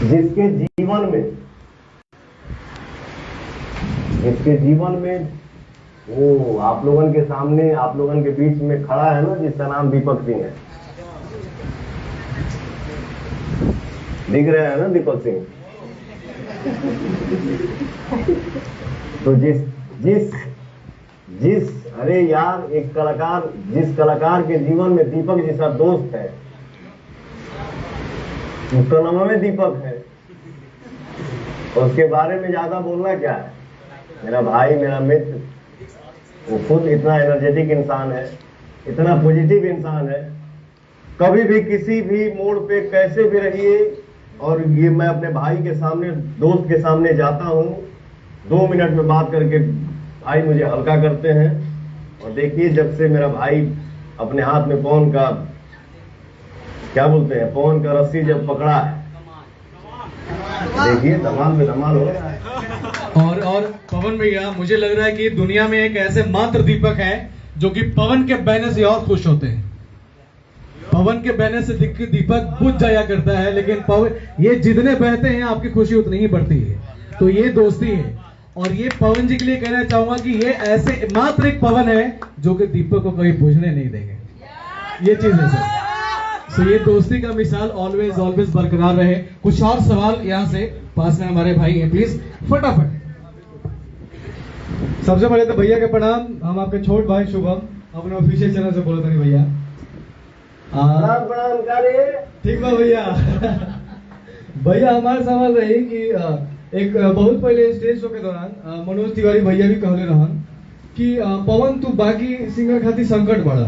जिसके जीवन में वो आप लोगन के सामने, आप लोगन के बीच में खड़ा है ना, जिसका नाम दीपक सिंह है। दिख रहे हैं ना दीपक सिंह? तो अरे यार, एक कलाकार, जिस कलाकार के जीवन में दीपक जैसा दोस्त है, उसका नाम में दीपक है, और उसके बारे में ज्यादा बोलना क्या है। मेरा भाई, मेरा मित्र, वो खुद इतना एनर्जेटिक इंसान है, इतना पॉजिटिव इंसान है। कभी भी किसी भी मोड़ पे कैसे भी रहिए, और ये मैं अपने भाई के सामने, दोस्त के सामने जाता हूँ, 2 मिनट में बात करके भाई मुझे हल्का करते हैं। और देखिए, जब से मेरा भाई अपने हाथ में पवन का, क्या बोलते हैं, पवन का रस्सी जब पकड़ा है, देखिए धमाल में धमाल हो रहा है। और पवन भैया, मुझे लग रहा है कि दुनिया में एक ऐसे मात्र दीपक है जो कि पवन के बहने से और खुश होते हैं। पवन के बहने से दीपक बुझ जाया करता है, लेकिन पवन, ये जितने बहते हैं आपकी खुशी उतनी ही बढ़ती है। तो ये दोस्ती है, और ये पवन जी के लिए कहना चाहूंगा कि ये ऐसे मात्र एक पवन है जो कि दीपक को कभी बुझने नहीं देंगे। ये चीज है सर। तो ये दोस्ती का मिसाल ऑलवेज बरकरार रहे। कुछ और सवाल यहाँ से पास में हमारे भाई हैं, प्लीज फटाफट। सबसे पहले तो भैया के प्रणाम। हम आपके छोट भाई शुभम, अपने ऑफिशियल चैनल से बोलते हैं भैया। प्रणाम करे। ठीक बा भैया। भैया, हमारा सवाल रही कि एक बहुत पहले स्टेज शो के दौरान मनोज तिवारी भैया भी कहले रहन कि पवन तू बाकी सिंगर खातिर संकट बढ़ा।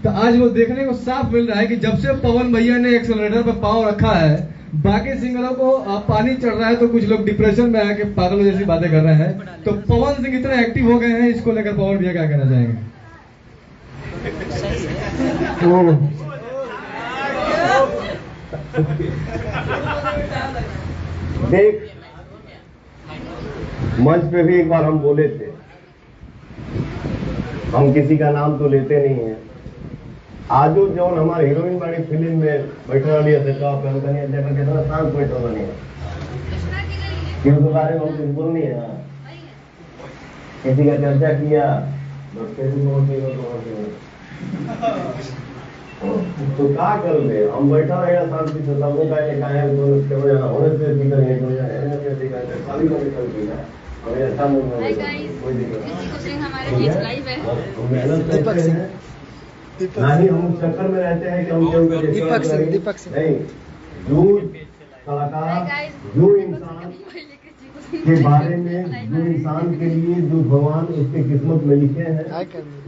तो आज वो देखने को साफ मिल रहा है कि जब से पवन भैया ने एक्सेलरेटर पर पांव रखा है, बाकी सिंगरों को पानी चढ़ रहा है, तो कुछ लोग डिप्रेशन में आके पागलों जैसी बातें कर रहे हैं। तो पवन सिंह इतना एक्टिव हो गए हैं, इसको लेकर पवन भैया क्या कहना चाहेंगे? देख, मंच पे भी एक बार हम बोले थे, हम किसी का नाम तो लेते नहीं है। आजो जौन हमारे हीरोइन वाली फिल्म में बैठे वाली है, कितना शांत बैठा वाली है, क्योंकि बारे में हम कुछ बोल नहीं है, किसी का चर्चा किया तो क्या कर ले, हम बैठा रहेगा शांति से, सब लोग जाना होने से हमें अच्छा नहीं, हम चक्कर में रहते हैं कि हम दीपक सिंह नहीं, जो कलाकार, जो इंसान के बारे में, जो इंसान के लिए जो भगवान उसके किस्मत में लिखे हैं,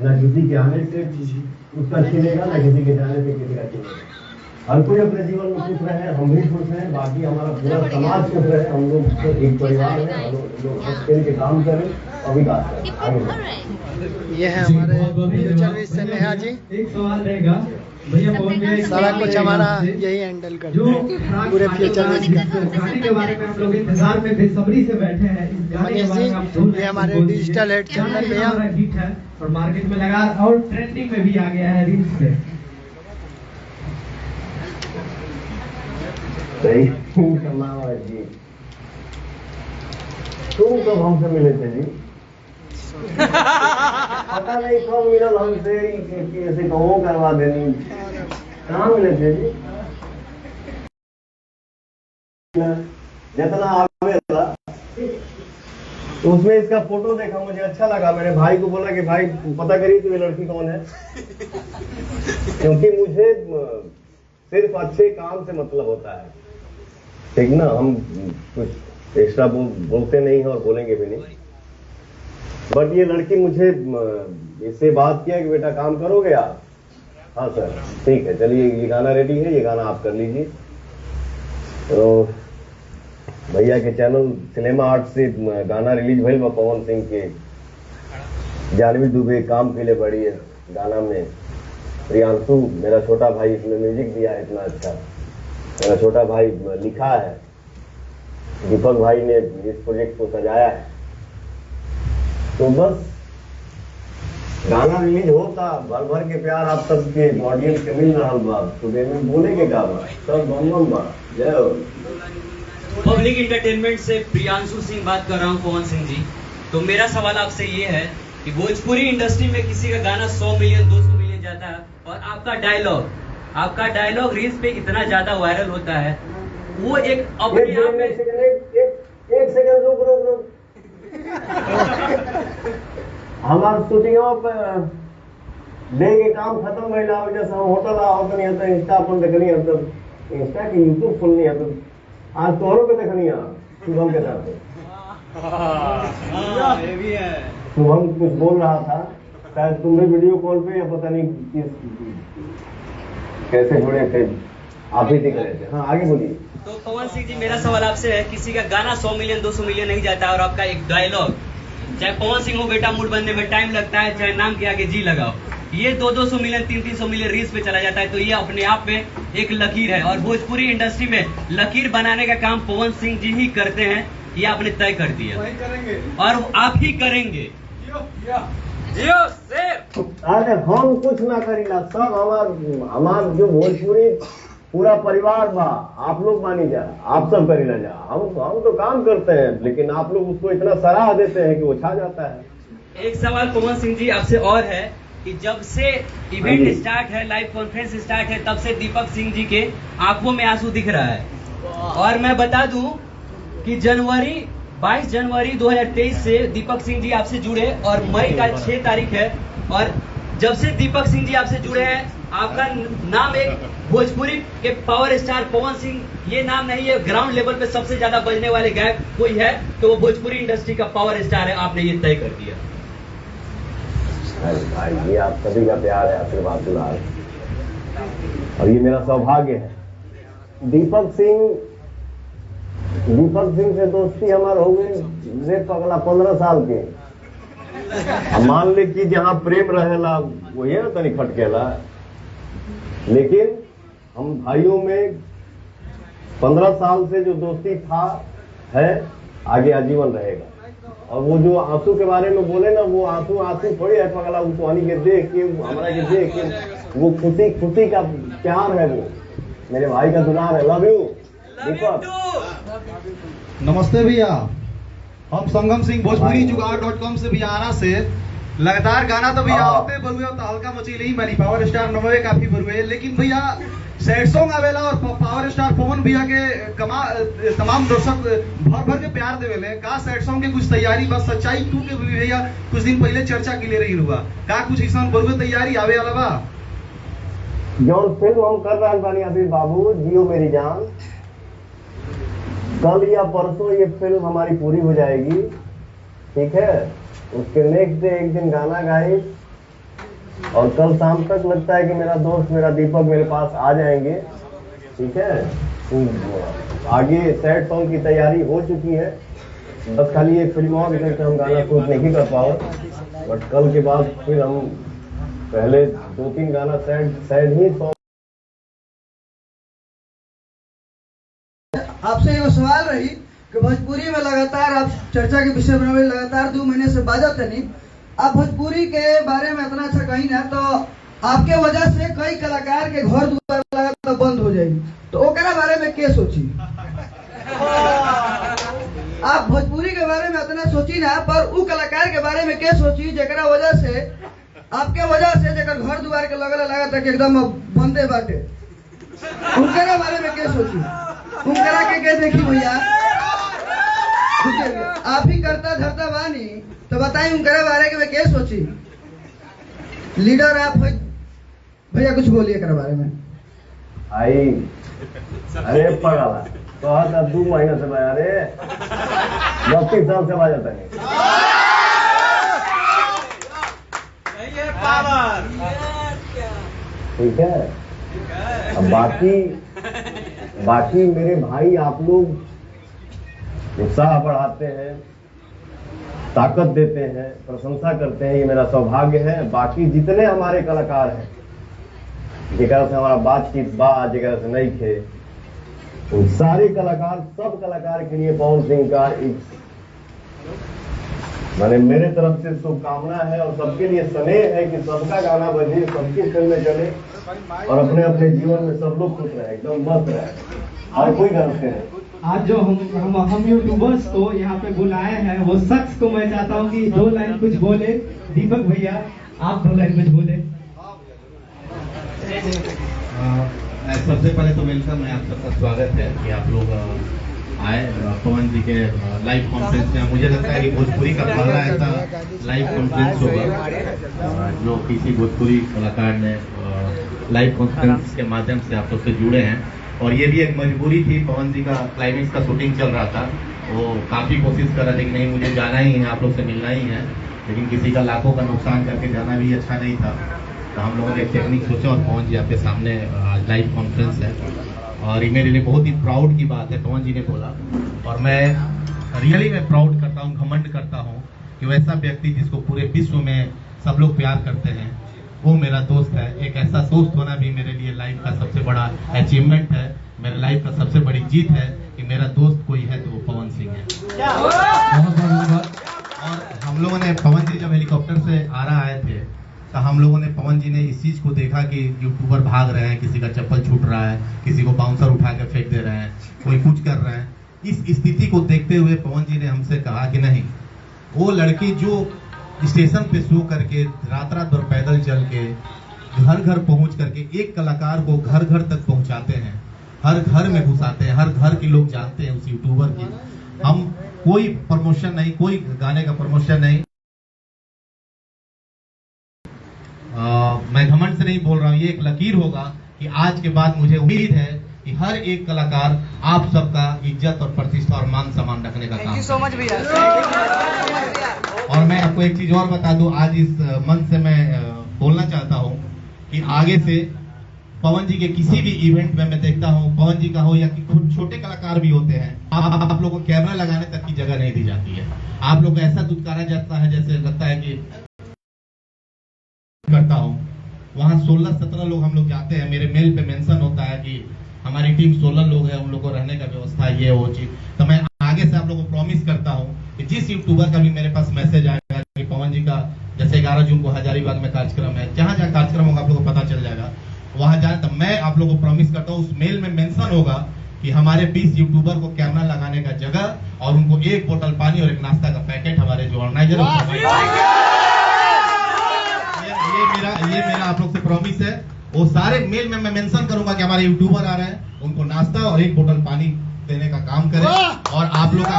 न किसी के आने से उसका छिलेगा, न किसी के जाने से किसी का छिलेगा। हर कोई अपने जीवन में खुश रहे, हम भी खुश हैं, बाकी हमारा पूरा समाज खुश रहे। हम लोग एक परिवार है, हम लोग हंस खेल के काम करें और विकास करें, आगे। ये है हमारे फ्यूचर से नेहा जी। एक सवाल रहेगा भैया, पवन भैया, सारा कुछ हमारा यही हैंडल करते हैं पूरे फ्यूचर में। गाने के बारे में हम लोग इंतजार में बेसब्री से बैठे हैं। इस गाने के बारे में आप सुन रहे हैं, हमारे डिजिटल हेड चैनल भैया, हिट है और मार्केट में लगा और ट्रेंडिंग में भी आ गया है, रील्स पे। सही जी, तुम कब हमसे मिले थे जी? पता नहीं कब मिलल हमसे, ऐसे कहो करवा देनी, कहाँ मिले थे जी? जितना आगे था तो उसमें इसका फोटो देखा, मुझे अच्छा लगा। मेरे भाई को बोला कि भाई पता करिए तो ये लड़की कौन है, क्योंकि मुझे सिर्फ अच्छे काम से मतलब होता है, ठीक ना। हम कुछ एक्स्ट्रा बोलते नहीं हैं और बोलेंगे भी नहीं। बट ये लड़की मुझे इससे बात किया कि बेटा काम करोगे आप? हाँ सर, ठीक है, चलिए ये गाना रेडी है, ये गाना आप कर लीजिए। तो भैया के चैनल सिनेमा आर्ट से गाना रिलीज भइल बा, पवन सिंह के, जानवी दुबे काम के लिए बड़ी है गाना में। प्रियांशु मेरा छोटा भाई इसमें म्यूजिक दिया है, इतना अच्छा मेरा छोटा भाई लिखा है, दीपक भाई ने इस प्रोजेक्ट को सजाया है। तो बस गाना रिलीज होता, भर भर के प्यार आप सबके ऑडियंस के मिल रहा बा, सुबह में बोले के का बा, सब बम बम बा, जय हो। पब्लिक इंटरटेनमेंट से प्रियांशु सिंह बात कर रहा हूँ, पवन सिंह जी। तो मेरा सवाल आपसे ये है कि भोजपुरी इंडस्ट्री में किसी का गाना 100 मिलियन 200 मिलियन जाता है और आपका डायलॉग रील्स पे इतना ज्यादा वायरल होता है, वो एक अपने आप में एक सेकंड रुक हमारे शूटिंग डे के काम खत्म भइल हो, जैसे हम होटल आवत नहीं है इंस्टा अपन देखनी है, तो इंस्टा की यूट्यूब खोलनी है, तो आज तोहरों पे देखनी है शुभम के साथ। ये भी है। शुभम कुछ बोल रहा था, शायद तुम भी वीडियो कॉल पे या पता नहीं कैसे जुड़े थे, आप ही दिख रहे थे। हाँ आगे बोलिए। तो पवन सिंह जी, मेरा सवाल आपसे है, किसी का गाना 100 मिलियन 200 मिलियन नहीं जाता और आपका एक डायलॉग, चाहे पवन सिंह हो बेटा मूड बनने में टाइम लगता है, चाहे नाम के आगे जी लगाओ, ये 200 मिलियन 300 मिलियन रील्स पे चला जाता है, तो ये अपने आप में एक लकीर है। और भोजपुरी इंडस्ट्री में लकीर बनाने का काम पवन सिंह जी ही करते हैं, ये आपने तय कर दिया और आप ही करेंगे। जियो शेर। अरे हम कुछ ना करीला, सब हमार जो भोजपुरी पूरा परिवार बा, आप लोग मानी जा, आप सब करीला जा, हम तो काम करते हैं, लेकिन आप लोग उसको इतना सराह देते हैं कि वो छा जाता है। एक सवाल पवन सिंह जी आपसे और है कि जब से इवेंट स्टार्ट है, लाइव कॉन्फ्रेंस स्टार्ट है, तब से दीपक सिंह जी के आंखों में आंसू दिख रहा है। और मैं बता दूं कि 22 जनवरी 2023 से दीपक सिंह जी आपसे जुड़े और मई का 6 तारीख है, और जब से दीपक सिंह जी आपसे जुड़े हैं, आपका नाम एक भोजपुरी के पावर स्टार पवन सिंह ये नाम नहीं है, ग्राउंड लेवल पे सबसे ज्यादा बजने वाले गायक कोई है तो वो भोजपुरी इंडस्ट्री का पावर स्टार है, आपने ये तय कर दिया। भाई ये आप सभी का प्यार है, आशीर्वाद दुलार, और ये मेरा सौभाग्य है। दीपक सिंह से दोस्ती हमारे हो गई रे पगला 15 साल के। मान ले कि जहाँ प्रेम रहेला वही ना तनी खटकेला, लेकिन हम भाइयों में 15 साल से जो दोस्ती था है आगे आजीवन रहेगा। और वो जो आंसू के बारे में बोले ना, वो आंसू थोड़ी है पगला, वो पानी के देख के हमारा के देख के वो खुशी का प्यार है, वो मेरे भाई का दुलार है। लव यू दीपक। नमस्ते भैया, हम संगम सिंह भोजपुरी जुगाड़.com से बिहारा से लगातार गाना तो भैया होते बरुए तो हल्का मचीले ही बनी, पावर स्टार नमवे काफी बरुए, लेकिन भैया सैड सॉन्ग आवेला और पावर स्टार पवन भैया के तमाम दर्शक भर के प्यार देवेले। का सैड सॉन्ग के कुछ तैयारी बस सच्चाई 2 के भी भैया कुछ दिन पहले चर्चा के ले रही हुआ, का कुछ ऐसा बरुए तैयारी आवे वाला बा? जौन फिल्म हम कर रहे बानी अभी बाबू जियो मेरी जान, कल या परसों ये फिल्म हमारी पूरी हो जाएगी, ठीक है। उसके नेक्स्ट डे एक दिन गाना गाए और कल शाम तक लगता है कि मेरा दोस्त मेरा दीपक मेरे पास आ जाएंगे, ठीक है। तो आगे सैड सॉन्ग की तैयारी हो चुकी है, बस खाली एक फिल्म और करके हम गाना शूट नहीं कर पाओ, बट कल के बाद फिर हम पहले 2-3 गाना सैड ही सॉन्ग। आपसे एगो सवाल रही कि भोजपुरी में लगातार आप चर्चा के विषय बनावे, लगातार 2 महीने से बाजत नहीं, आप भोजपुरी के बारे में इतना अच्छा कहीं ना, तो आपके वजह से कई कलाकार के घर द्वार लगातार बंद हो जाएगी, तो ओकरा बारे में क्या सोची? आप भोजपुरी के बारे में इतना सोची ना, पर उ कलाकार के बारे में क्या सोची जेकरा वजह से आपके वजह से जेकर घर द्वार के लगल लगा तक एकदम बंदे बाटे, उनके बारे में क्या सोची? उनकरा के देखी भैया, आप ही करता धरता बानी, तो बताई उनकरा बारे में क्या सोची? लीडर आप भैया कुछ बोलिए कर बारे में। आई अरे पगला तो 2 महीने से बजा रे 32 साल से बजाता नहीं। ठीक है, अब बाकी मेरे भाई आप लोग उत्साह बढ़ाते हैं, ताकत देते हैं, प्रशंसा करते हैं, ये मेरा सौभाग्य है। बाकी जितने हमारे कलाकार हैं जेकरा से हमारा बातचीत जेकरा से नहीं थे, उन सारे कलाकार, सब कलाकार के लिए पवन सिंह का मैंने मेरे तरफ से शुभकामना है और सबके लिए स्नेह है कि सबका गाना बजे, सबकी फिल्में चले और अपने अपने जीवन में सब लोग खुश रहे, एकदम मस्त रहे, और कोई गलती नहीं। आज जो हम यूट्यूबर्स को यहाँ पे बुलाए हैं, वो शख्स को मैं चाहता हूँ कि 2 लाइन कुछ बोले। दीपक भैया, आप 2 लाइन कुछ बोले। सबसे पहले तो वेलकम है, आप सबका स्वागत है कि आप लोग आए पवन जी के लाइव कॉन्फ्रेंस में। मुझे लगता है कि भोजपुरी का पहला ऐसा लाइव कॉन्फ्रेंस होगा जो किसी भोजपुरी कलाकार ने लाइव कॉन्फ्रेंस के माध्यम से आप सबसे जुड़े हैं। और ये भी एक मजबूरी थी, पवन जी का क्लाइमेक्स का शूटिंग चल रहा था, वो काफ़ी कोशिश कर रहा था कि नहीं मुझे जाना ही है, आप लोग से मिलना ही है, लेकिन किसी का लाखों का नुकसान करके जाना भी अच्छा नहीं था। तो हम लोगों ने एक टेक्निक सोचा और पवन जी आपके सामने आज लाइव कॉन्फ्रेंस है। और ये मेरे लिए बहुत ही प्राउड की बात है, पवन जी ने बोला, और मैं रियली मैं प्राउड करता हूँ, घमंड करता हूँ कि वैसा व्यक्ति जिसको पूरे विश्व में सब लोग प्यार करते हैं, वो मेरा दोस्त है। एक ऐसा दोस्त होना भी मेरे लिए लाइफ का सबसे बड़ा अचीवमेंट है, मेरे लाइफ का सबसे बड़ी जीत है कि मेरा दोस्त कोई है तो वो पवन सिंह है। बहुत धन्यवाद। और हम लोगों ने पवन जी जब हेलीकॉप्टर से आरा आए थे तो हम लोगों ने पवन जी ने इस चीज़ को देखा कि यूट्यूबर भाग रहे हैं, किसी का चप्पल छूट रहा है, किसी को बाउंसर उठा के फेंक दे रहे हैं, कोई कुछ कर रहे हैं। इस स्थिति को देखते हुए पवन जी ने हमसे कहा कि नहीं, वो लड़की जो स्टेशन पे सो करके रात रात भर पैदल चल के घर घर पहुंच करके एक कलाकार को घर घर तक पहुंचाते हैं, हर घर में घुसाते हैं, हर घर के लोग जानते हैं उस यूट्यूबर की। हम कोई प्रमोशन नहीं, कोई गाने का प्रमोशन नहीं, मैं घमंड से नहीं बोल रहा हूँ, ये एक लकीर होगा कि आज के बाद मुझे उम्मीद है कि हर एक कलाकार आप सबका इज्जत और प्रतिष्ठा और मान सम्मान रखने का काम और मैं आपको एक चीज और बता दूं, आज इस मंच से मैं बोलना चाहता हूं कि आगे से पवन जी के किसी भी इवेंट में मैं देखता हूं, पवन जी का हो या छोटे कलाकार भी होते हैं, आप लोगों को कैमरा लगाने तक की जगह नहीं दी जाती है। आप लोग को ऐसा दुत्कारा जाता है जैसे लगता है कि करता हूं। वहां 16-17 लोग हम लोग जाते हैं, मेरे मेल पे मेंशन होता है कि हमारी टीम 16 लोग है, उन लोगों को रहने का व्यवस्था ये वो चीज। तो मैं आगे से आप लोगों को प्रॉमिस करता हूं कि जिस यूट्यूबर का भी मेरे पास मैसेज आएगा कि पवन जी का जैसे 11 जून को हजारीबाग में कार्यक्रम है, जहां जहां कार्यक्रम होगा आप लोगों को पता चल जाएगा, वहां जाए तो मैं आप लोगों को प्रॉमिस करता हूँ उस मेल में मेंशन होगा कि हमारे 20 यूट्यूबर को कैमरा लगाने का जगह और उनको 1 बोतल पानी और 1 नाश्ता का पैकेट हमारे जो ऑर्गेनाइजर ये मेरा आप लोग से प्रॉमिस है। वो सारे मेल में मैं मेंशन करूंगा कि हमारे यूट्यूबर आ रहे हैं, उनको नाश्ता और 1 बोतल पानी देने का काम करें। और आप लोग का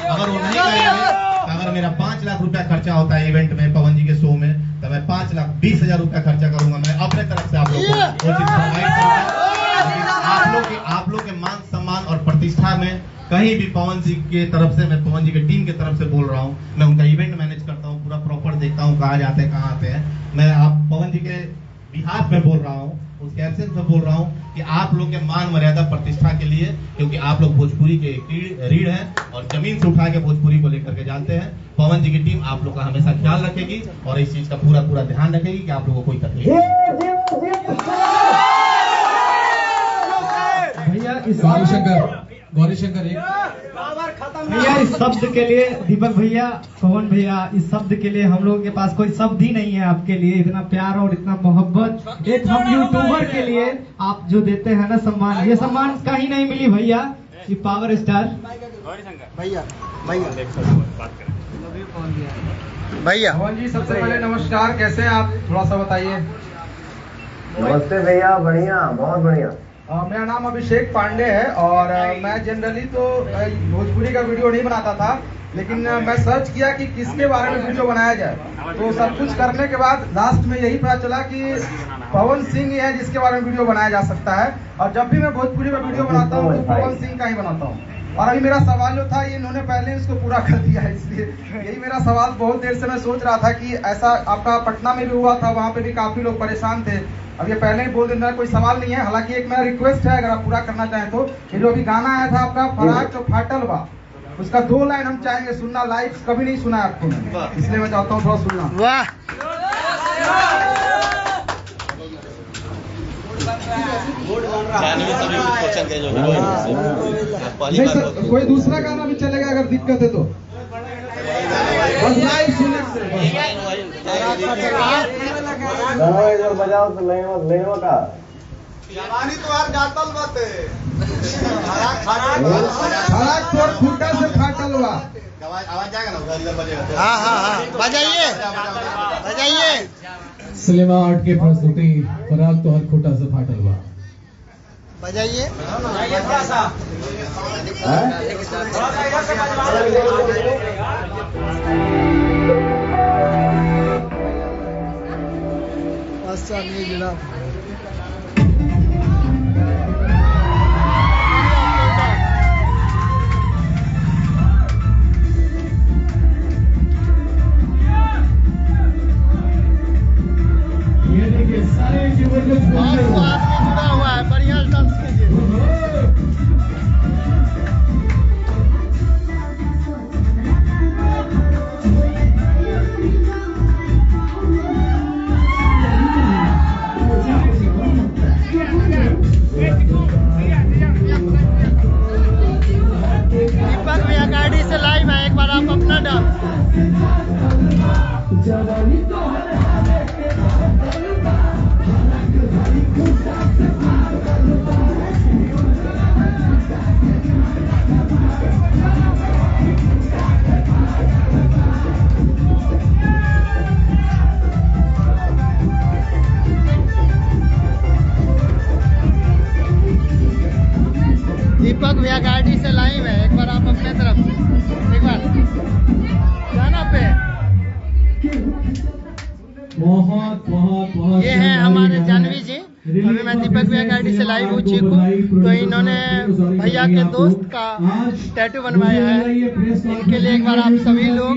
अगर वो नहीं करेंगे तो अगर मेरा 5 लाख रुपया खर्चा होता है इवेंट में, पवन जी के शो में, तो मैं 5,20,000 रुपया खर्चा करूंगा, मैं अपने तरफ से आप लोग को वो चीज प्रोवाइड करूंगा। आप लोग के मान सम्मान और प्रतिष्ठा में कहीं भी पवन जी के तरफ से, मैं पवन जी के टीम के तरफ से बोल रहा हूँ, मैं उनका इवेंट मैनेज करता हूँ, पूरा प्रॉपर देखता हूँ कहाँ जाते हैं कहाँ आते हैं। मैं आप पवन जी के बिहाफ में बोल रहा हूँ, उसके एब्सेंस में बोल रहा हूँ कि आप लोग के मान मर्यादा प्रतिष्ठा के लिए, क्योंकि आप लोग भोजपुरी के रीढ़ हैं और जमीन से उठा के भोजपुरी को लेकर के जाते हैं। पवन जी की टीम आप लोग का हमेशा ख्याल रखेगी और इस चीज का पूरा ध्यान रखेगी कि आप लोगों को कोई तकलीफ भैया गौरीशंकर भैया इस शब्द के लिए, दीपक भैया, पवन भैया, इस शब्द के लिए हम लोगों के पास कोई शब्द ही नहीं है आपके लिए। इतना प्यार और इतना मोहब्बत एक हम यूट्यूबर के लिए आप जो देते हैं ना सम्मान, ये सम्मान कहीं नहीं मिली भैया। ये पावर स्टार भैया पवन जी, सबसे पहले नमस्कार, कैसे हैं आप, थोड़ा सा बताइए। नमस्ते भैया, बढ़िया, बहुत बढ़िया। मेरा नाम अभिषेक पांडे है और मैं जनरली तो भोजपुरी का वीडियो नहीं बनाता था, लेकिन मैं सर्च किया कि किसके बारे में वीडियो बनाया जाए, तो सब कुछ करने के बाद लास्ट में यही पता चला कि पवन सिंह ही है जिसके बारे में वीडियो बनाया जा सकता है। और जब भी मैं भोजपुरी में वीडियो बनाता हूँ तो पवन सिंह का ही बनाता हूँ। और अभी मेरा सवाल जो था ये इन्होंने पहले इसको पूरा कर दिया है, इसलिए यही मेरा सवाल। बहुत देर से मैं सोच रहा था कि ऐसा आपका पटना में भी हुआ था, वहाँ पे भी काफी लोग परेशान थे। अब ये पहले ही बोल देना, कोई सवाल नहीं है। हालांकि एक मेरा रिक्वेस्ट है, अगर आप पूरा करना चाहें तो, ये जो अभी गाना आया था आपका फराक जो फाटल बा, उसका 2 लाइन हम चाहेंगे सुनना, लाइव कभी नहीं सुना आपको, इसलिए मैं चाहता हूँ थोड़ा सुनना। कोई दूसरा गाना भी चलेगा अगर दिक्कत है तो, बस लाइव सुनने इधर बजाओ तो नहीं का जवानी तो यार गातल बात है खराक तोड़ खूंटा से फाटल हुआ। आवाज जाएगा ना अंदर बजेगा। हाँ बजाइए बजाइए। सिनेमा आर्ट की प्रस्तुति फराग तो हर खोटा से फाटल हुआ। बजाइए। थोड़ा सा अच्छा नहीं जनाब। ये देखिए सारे जबरदस्त आदमी जुड़ा हुआ है, बढ़िया डांस कीजिए। दीपक भैया गाड़ी से लाइव है, एक बार आप अपना डांस। दीपक भैया गाड़ी से लाइव है, एक बार आप अपने तरफ एक बार जाना पे। बहुत ये है हमारे जानवी जी। अभी मैं दीपक भैया गाड़ी से लाइव हूँ चीकू, तो इन्होंने भैया के दोस्त का टैटू बनवाया है। इनके लिए एक बार आप सभी लोग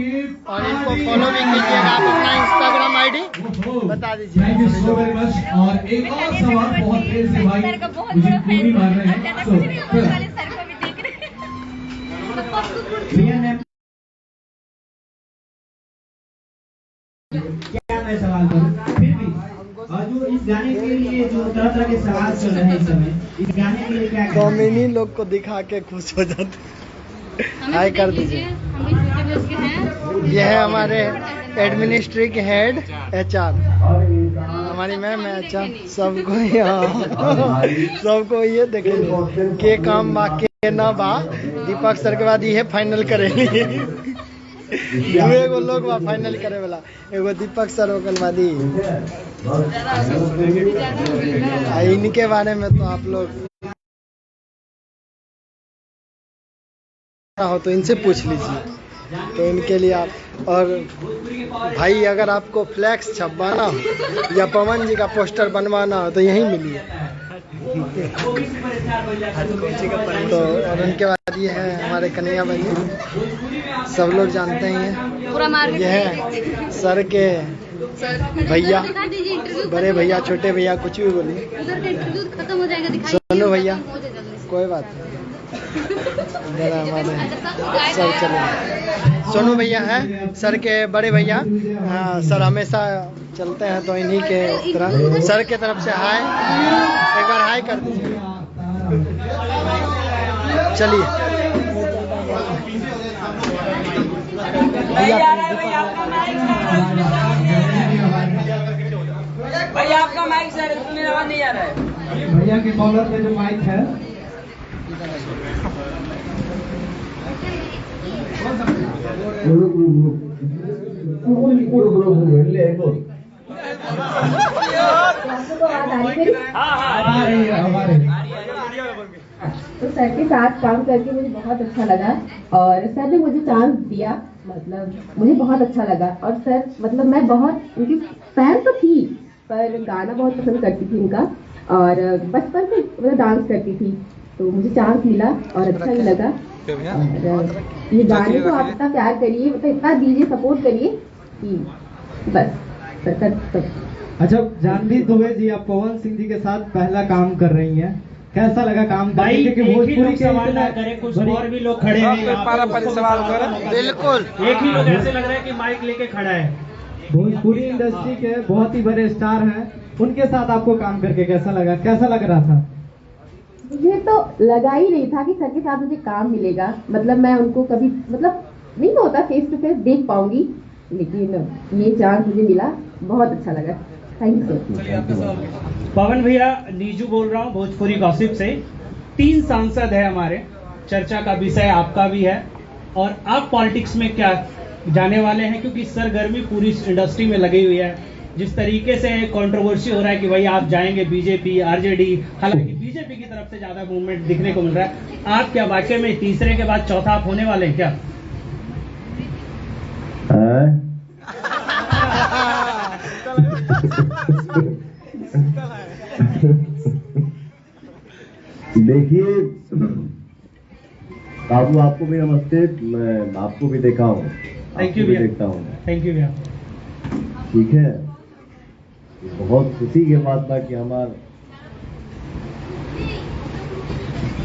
और इनको फॉलो भी कीजिएगा। आप अपना इंस्टाग्राम आईडी बता दीजिए। Thank you so very much. और एक और सवाल बहुत देर से भाई मुझे पूरी मार रहे हैं। क्या मैं सवाल करूं फिर भी, और जो इस गाने के लिए जो तरह तरह के सवाल चल रहे हैं इस समय, इस गाने के लिए क्या कहना है? कॉमेडी लोग को दिखा के खुश हो जाते। हाय कर दीजिए। ये है हमारे एडमिनिस्ट्रेटिव हेड HR, हमारी मैम है HR। सबको ये देखे के काम बाकी ना बा, दीपक सर के बाद ये फाइनल करेंगे। एगो लोग बा फाइनल करे वाला, एगो दीपक सर ओकल बादी। इनके बारे में तो आप लोग हो तो इनसे पूछ लीजिए, तो इनके लिए आप। और भाई अगर आपको फ्लैक्स छपवाना हो या पवन जी का पोस्टर बनवाना हो तो यहीं मिलिए। तो और उनके बाद ये है हमारे कन्हैया भाई, सब लोग जानते ही हैं। ये है सर के भैया, बड़े भैया, छोटे भैया, कुछ भी बोलिए। सोनू भैया, कोई बात नहीं, हमारे सर चले। सोनू भैया है सर के बड़े भैया। हाँ, सर हमेशा चलते हैं तो इन्हीं के तरह। सर के तरफ से हाय, एक बार हाय कर दीजिए। चलिए भैया आपका माइक सर सुनने आवाज नहीं आ रहा है। भैया के कॉलर पे जो माइक है तो सर के साथ काम करके मुझे बहुत अच्छा लगा और सर ने मुझे चांस दिया, मतलब मुझे बहुत अच्छा लगा। और सर मतलब मैं बहुत उनकी फैन तो थी, पर गाना बहुत पसंद करती थी उनका, और बचपन से मतलब डांस करती थी, तो मुझे चांस मिला और अच्छा भी लगा। और ये गाने को आप इतना प्यार करिए, मतलब इतना दीजिए, सपोर्ट करिए कि बस सर। अच्छा, जानवी दुबे जी, आप पवन सिंह जी के साथ पहला काम कर रही हैं, कैसा लगा काम भाई? करके? भोजपुरी सवाल ना करें, कुछ और भी लोग खड़े हैं। बिल्कुल, एक ही लोग ऐसे लग रहा है कि माइक लेके खड़ा है। भोजपुरी इंडस्ट्री के बहुत ही बड़े स्टार हैं, उनके साथ आपको काम करके कैसा लगा, कैसा लग रहा था? मुझे तो लगा ही नहीं था कि सर के साथ मुझे काम मिलेगा, मतलब मैं उनको कभी मतलब नहीं होता फेस टू फेस देख पाऊंगी, लेकिन ये चांस मुझे मिला, बहुत अच्छा लगा। Thank you. पवन भैया, नीजू बोल रहा हूँ भोजपुरी गॉसिप से। 3 सांसद है हमारे, चर्चा का विषय आपका भी है, और आप पॉलिटिक्स में क्या जाने वाले हैं, क्योंकि सरगर्मी पूरी इंडस्ट्री में लगी हुई है। जिस तरीके से कंट्रोवर्सी हो रहा है कि भाई आप जाएंगे बीजेपी, आरजेडी, हालांकि बीजेपी की तरफ से ज्यादा मूवमेंट दिखने को मिल रहा है, आप क्या वाकई में तीसरे के बाद चौथा आप होने वाले हैं क्या? देखिए बाबू, आपको भी नमस्ते। मैं आपको भी देखा हूँ, आपको भी देखता हूँ। थैंक यू भैया। ठीक है, बहुत खुशी की बात था कि हमारे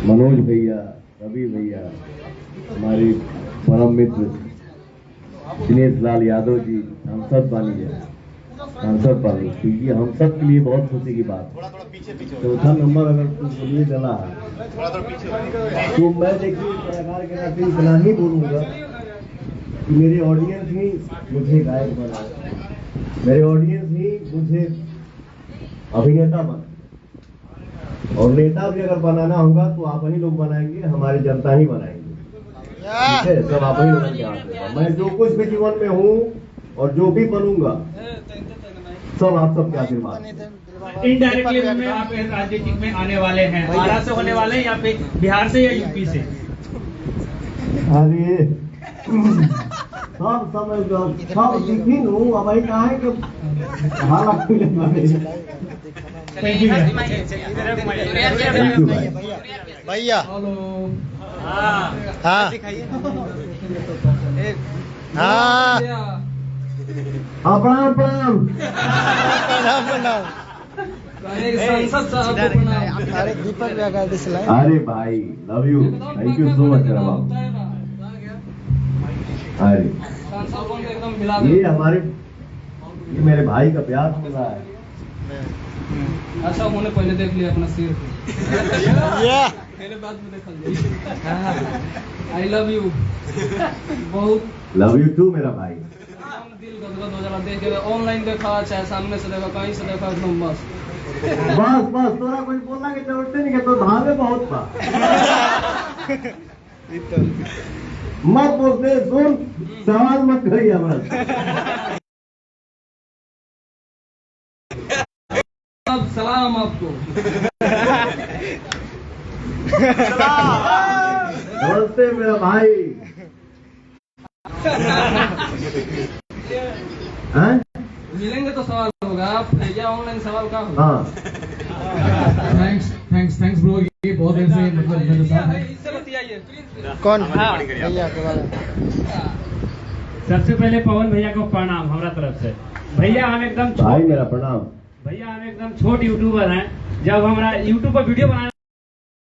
मनोज भैया, रवि भैया, हमारे परम मित्र दिनेश लाल यादव जी सांसद बनी है, सांसद बनी, क्योंकि हम सब के लिए बहुत खुशी की बात है। चौथा नंबर अगर तुम मुझे देना है तो मैं देखिए कलाकार के नाते इतना ही बोलूँगा कि मेरे ऑडियंस ही मुझे गायक बनाए, मेरे ऑडियंस ही मुझे अभिनेता बनाए, और नेता भी अगर बनाना होगा तो आप ही लोग बनाएंगे, हमारी जनता ही बनाएंगे। ठीक है, सब आप ही लोगों के हाथ में। मैं जो कुछ भी जीवन में हूँ और जो भी बनूंगा सब आप सबके आशीर्वाद। इनडायरेक्टली में आप राजनीतिक में आने वाले हैं, आरा से होने वाले हैं या फिर बिहार से या यूपी से? अरे सब दिखी नू, अब भाई कहा है कि थैंक यू भैया। हेलो। हाँ हाँ प्रणाम प्रणाम। संसद साहब को प्रणाम। अरे दीपक व्यागार दिसलाय। अरे भाई, love you, thank you so much मेरा बाबू। अरे ये हमारे, ये मेरे भाई का प्यार हो रहा है। अच्छा होने पहले देख लिया अपना सिर। मेरे बाद में देखा। आई लव यू बहुत। लव यू टू मेरा भाई। दिल गदगद हो जाला देख के, ऑनलाइन देखा चाहे सामने से देखा, कहीं से देखा, एकदम बस बस तोरा कुछ बोलना की जरूरत नहीं है, तो भावे बहुत बा। मत बोलते, सुन, सवाल मत करिए बस। सलाम आपको। नमस्ते मेरा भाई। मिलेंगे तो सवाल होगा, आप या ऑनलाइन सवाल का होगा? हाँ। थैंक्स ब्रो, ये बहुत देर से मतलब मेरे साथ है। कौन भैया के बारे में? सबसे पहले पवन भैया को प्रणाम हमारा तरफ से। भैया हम एकदम भाई मेरा प्रणाम। भैया हम एकदम छोटे यूट्यूबर हैं। जब हमारा यूट्यूब पर वीडियो बनाने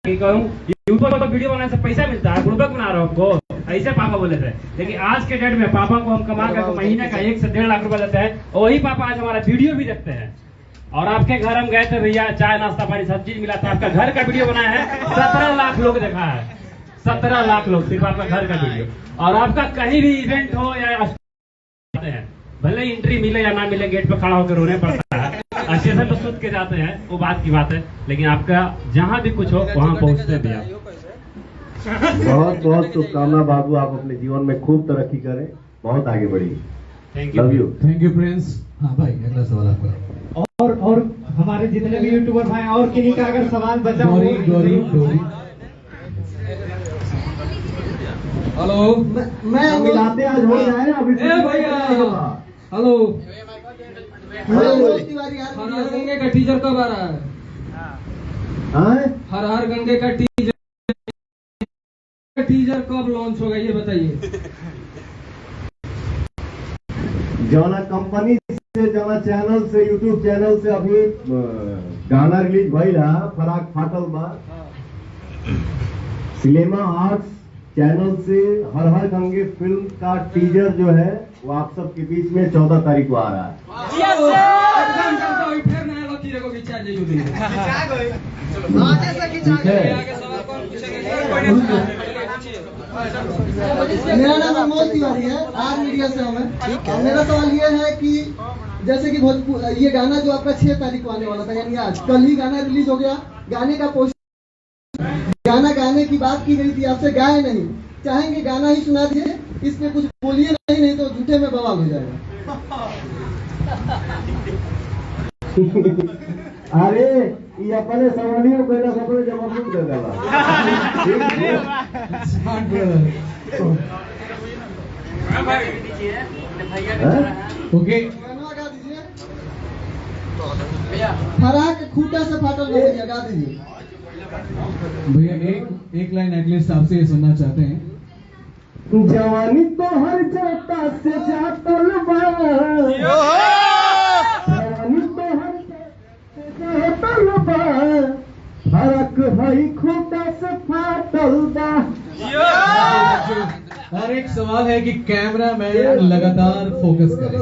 यूट्यूब पर वीडियो बनाने से पैसा मिलता है, बुड़बक बना रहा हूँ आपको, ऐसे पापा बोले थे। लेकिन आज के डेट में पापा को हम कमा कर महीने का 1 से 1.5 लाख रुपए देते हैं, और वही पापा आज हमारा वीडियो भी देखते हैं। और आपके घर हम गए थे भैया, चाय नाश्ता पानी सब चीज मिला था, आपका घर का वीडियो बनाया है, 17 लाख लोग देखा है, 17 लाख लोग सिर्फ आपका घर का वीडियो। और आपका कहीं भी इवेंट हो या भले एंट्री मिले या ना मिले, गेट पे खड़ा होकर रोने पड़ता है, स्टेशन पे सुत के जाते हैं, वो बात की बात है। लेकिन आपका जहाँ भी कुछ हो वहाँ पहुँचते भी आप। बहुत बहुत शुभकामना बाबू, आप अपने जीवन में खूब तरक्की करें, बहुत आगे बढ़िए। Thank you. Love you. Thank you Prince. हाँ भाई, अगला सवाल आपका। और हमारे जितने भी यूट्यूबर भाई और किन्हीं का अगर सवाल बचा हो। गौरी। हेलो, मैं मिलाते आज हो जाए ना अभी। भैया हेलो, हर हर गंगे का टीजर कब आ रहा है? हर हर गंगे का टीजर कब लॉन्च होगा ये बताइए। जौना कंपनी से, जौना चैनल से, यूट्यूब चैनल से अभी गाना रिलीज भइल है, फराक फाटल बा। सिनेमा आर्ट्स चैनल से हर हर गंगे फिल्म का टीजर जो है वो आप सबके बीच में 14 तारीख को आ रहा है। ठीक है, मेरा नाम अमोल तिवारी है, आर मीडिया से हूँ मैं। मेरा सवाल ये है कि जैसे कि भोजपुरी ये गाना जो आपका 6 तारीख को आने वाला था, यानी आज कल ही गाना रिलीज हो गया। गाने का पोस्ट गाना गाने की बात की गई थी, आपसे गाए नहीं, चाहेंगे गाना ही सुना दीजिए, इस पे कुछ बोलिए नहीं तो झूठे में बवाल हो जाएगा। अरे ये अपने सवालियों को ना सबने जवाब नहीं दे डाला। ओके गाना गा दीजिए, फराक खूटा से फाटल नहीं गा दीजिए। भैया एक लाइन एटलीस्ट आपसे ये सुनना चाहते हैं। जवानी तो हर जोता से जातल बा, जवानी तो हर जोता से जातल बा, फरक हई खूटा से फाटल बा। और एक सवाल है कि कैमरा मैन लगातार फोकस करे।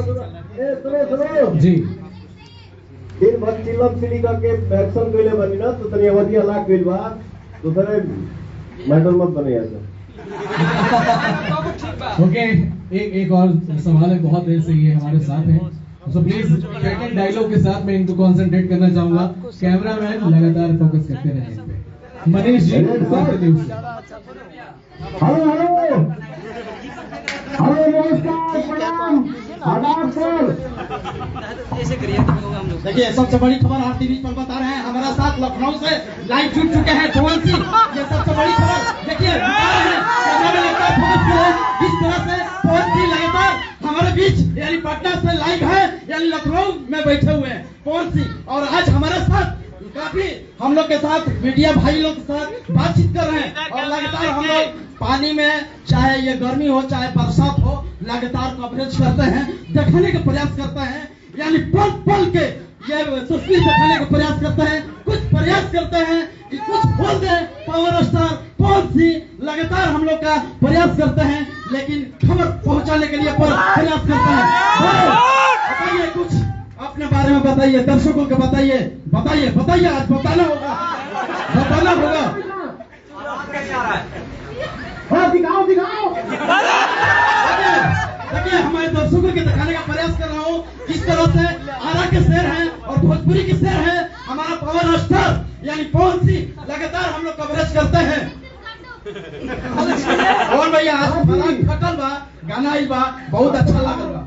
सुनो जी दिन भर चिल्लम चिली करके एक्शन कइले बानी ना, तो तनी अवधि हला कइल बा, तो थोड़े मैटर मत बने ऐसा। ओके एक और सवाल है, बहुत देर से ये हमारे साथ हैं, सो प्लीज सेकंड डायलॉग के साथ मैं इनको कंसंट्रेट करना चाहूंगा। कैमरामैन लगातार फोकस करते रहे इन पे। Manish ji hello hello hello, नमस्कार, प्रणाम, आदाब सर। देखिए सबसे बड़ी खबर आप टीवी पर बता रहे हैं, हमारा साथ लखनऊ से लाइव जुड़ चुके हैं धवल सिंह। ये सबसे बड़ी खबर देखिए इस तरह से पवन सिंह लगातार हमारे बीच यानी पटना से लाइव है, यानी लखनऊ में बैठे हुए हैं पवन सिंह, और आज हमारे साथ काफी हम लोग के साथ मीडिया भाई लोग के साथ बातचीत कर रहे हैं, और लगातार हम लोग पानी में चाहे ये गर्मी हो चाहे बरसात हो लगातार कवरेज करते हैं, दिखाने का प्रयास करते हैं, यानी पल पल के ये तस्वीर दिखाने का प्रयास करते हैं, कुछ प्रयास करते हैं कि कुछ बोल दे पावर स्टार पवन सिंह। लगातार हम लोग का प्रयास करते हैं, लेकिन खबर पहुंचाने के लिए प्रयास करते हैं। बताइए कुछ अपने बारे में बताइए, दर्शकों को बताइए, बताइए बताइए, आज बताना होगा, बताना होगा। हाँ दिखाओ दिखाओ। देखिए हमारे दर्शकों के दिखाने का प्रयास कर रहा हूँ, किस तरह से आरा के शेर हैं और भोजपुरी के शेर है हमारा पावर स्टार यानी पवन सिंह। लगातार हम लोग कवरेज करते हैं। और भैया आज खटल बा गाना आई बा, बहुत अच्छा लगा बा।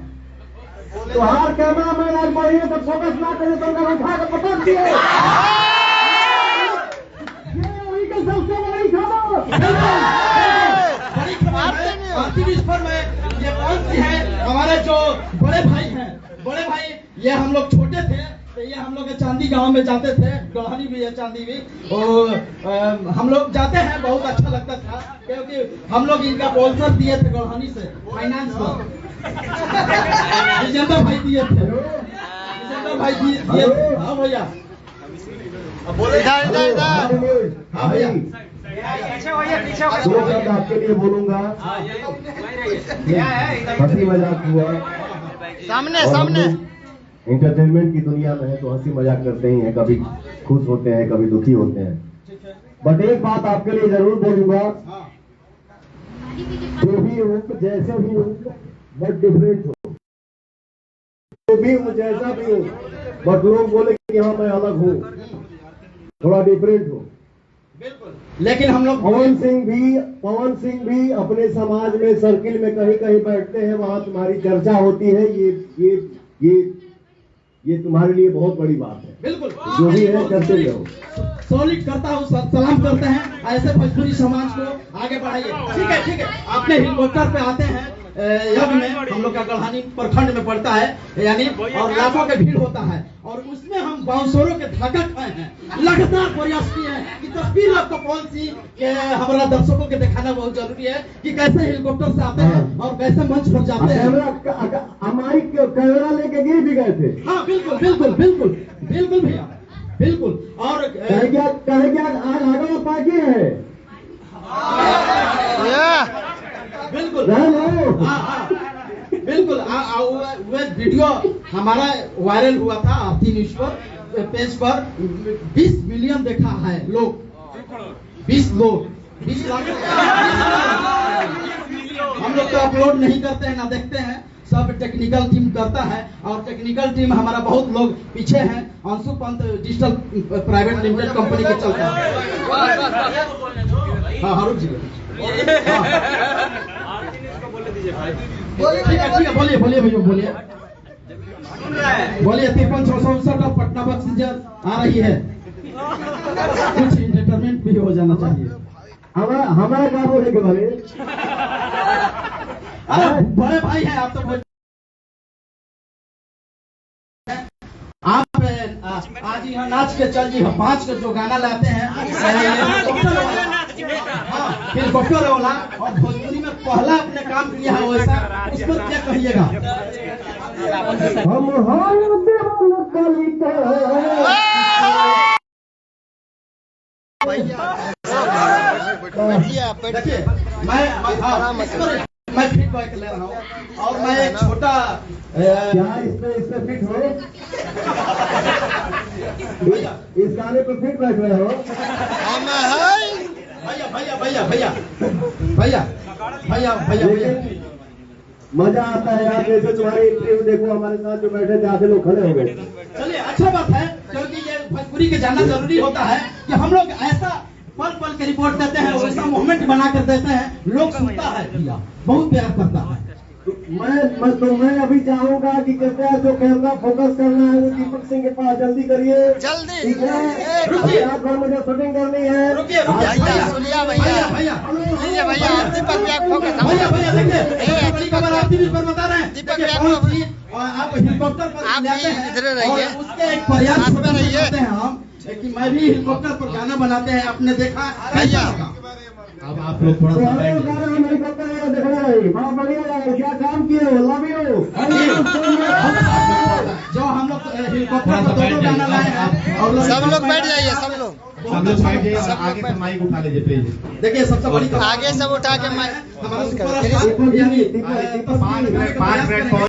तो हर कैमरा मैन आज बढ़िया तो फोकस ना करे तो उनका उठा के पटक दिए। ये वही का सबसे बड़ी खबर। बड़ी खबर है भारतीय न्यूज पर में ये पवन सिंह है, हमारे जो बड़े भाई हैं, बड़े भाई ये हम लोग छोटे थे तो ये हम लोग चांदी गांव में जाते थे, गढ़ानी भी है चांदी भी, और हम लोग जाते हैं, बहुत अच्छा लगता था क्योंकि हम लोग इनका स्पॉन्सर दिए थे गढ़ानी से फाइनेंस पर, विजेंद्र भाई दिए थे, विजेंद्र भाई दिए थे। हाँ भैया हाँ भैया दो शब्द आपके लिए बोलूंगा। हंसी मजाक हुआ, सामने सामने इंटरटेनमेंट की दुनिया में है तो हंसी मजाक करते ही हैं, कभी खुश होते हैं कभी दुखी होते हैं। बट एक बात आपके लिए जरूर बोलूंगा, जो भी हो जैसे भी हो बट डिफरेंट हो, जो भी हो जैसा भी हो, बट लोग बोले कि हाँ मैं अलग हूँ, थोड़ा डिफरेंट हो। लेकिन हम लोग पवन सिंह भी अपने समाज में सर्किल में कहीं कहीं बैठते हैं, वहां तुम्हारी चर्चा होती है, ये तुम्हारे लिए बहुत बड़ी बात है। बिल्कुल जो भी है करते रहो। सॉलिड करता हूँ, सलाम करते हैं, ऐसे भोजपुरी समाज को आगे बढ़ाइए। ठीक है आपने हेलीकॉप्टर पे आते हैं यज्ञ में, हम लोग का गढ़ानी प्रखंड में पड़ता है यानी, और लाखों का भीड़ होता है, और उसमें हम बाउंसरों के धागा खाए हैं, लगातार प्रयास किए हैं कि तस्वीर आपको पवन सिंह के हमारा दर्शकों के दिखाना बहुत जरूरी है कि कैसे हेलीकॉप्टर से आते हैं और कैसे मंच पर जाते हैं। हमारी कैमरा लेके गिर भी गए थे। हाँ बिल्कुल भैया बिल्कुल। और कहे क्या आज आगे पार्टी है बिल्कुल बिल्कुल वो वीडियो हमारा वायरल हुआ था आरती न्यूज पर पेज पर, 20 मिलियन देखा है लोग, 20 लाख अपलोड नहीं करते हैं ना देखते हैं, सब टेक्निकल टीम करता है और टेक्निकल टीम हमारा बहुत लोग पीछे हैं। Anshu Pant digital private limited company के चलता है। हाँ हाँ रुक जी, ठीक है बोलिए बोलिए भैया बोलिए बोलिए। 53,669 और पटना पैसेंजर आ रही है, कुछ इंटरटेनमेंट भी हो जाना चाहिए। हमारा क्या बोले के भाई? अरे बड़े भाई हैं आप तो आप आज यहाँ नाच के चल जी, 5 के जो गाना लाते हैं हेलीकॉप्टर वाला, और भोजपुरी में पहला अपने काम किया है वैसा, उस पर क्या कहिएगा? देखिए मैं फीडबैक ले रहा हूँ और मैं एक छोटा क्या इसमें फिट हो? इस गाने पे फिट बैठ रहे हो? भैया भैया भैया भैया भैया भैया भैया भैया मजा आता है यार, जैसे तुम्हारी इंटरव्यू देखो, हमारे साथ जो बैठे थे आधे लोग खड़े हो गए। चलिए अच्छा बात है, क्योंकि ये भोजपुरी के जानना जरूरी होता है कि हम लोग ऐसा पल पल के रिपोर्ट देते हैं, वैसा मोमेंट बना कर देते हैं, लोग सुनता है भैया, बहुत प्यार करता है। मैं अभी चाहूंगा कि कृपया जो कैमरा फोकस करना है वो दीपक सिंह के पास जल्दी करिए, जल्दी। ठीक है? रात भर मुझे शूटिंग करनी है। रुकिए भैया भैया भैया भैया दीपक भैया फोकस भैया भैया देखिए बड़ी खबर आप टीवी पर बता रहे हैं। दीपक देखिए, भैया कौन सी आप हेलीकॉप्टर पर आप जाते भी हैं इधर रहिए। और उसके एक प्रयास साथ में रहिए। करते हैं हम कि मैं भी हेलीकॉप्टर पर गाना बनाते हैं, आपने देखा कैसा लगा? अब आप लोग थोड़ा सा बैठ जाइए। बहुत बढ़िया लगा, क्या काम किए हो, लव यू। जो हम लोग हेलीकॉप्टर पर दो गाना लाए हैं और सब लोग बैठ जाइए, सब लोग सब लोग बैठ जाइए और आगे से माइक उठा लीजिए प्लीज। देखिए सबसे बड़ी आगे सब उठा के मैं हमारा बंद करो। सुपरस्टार यानी 5 मिनट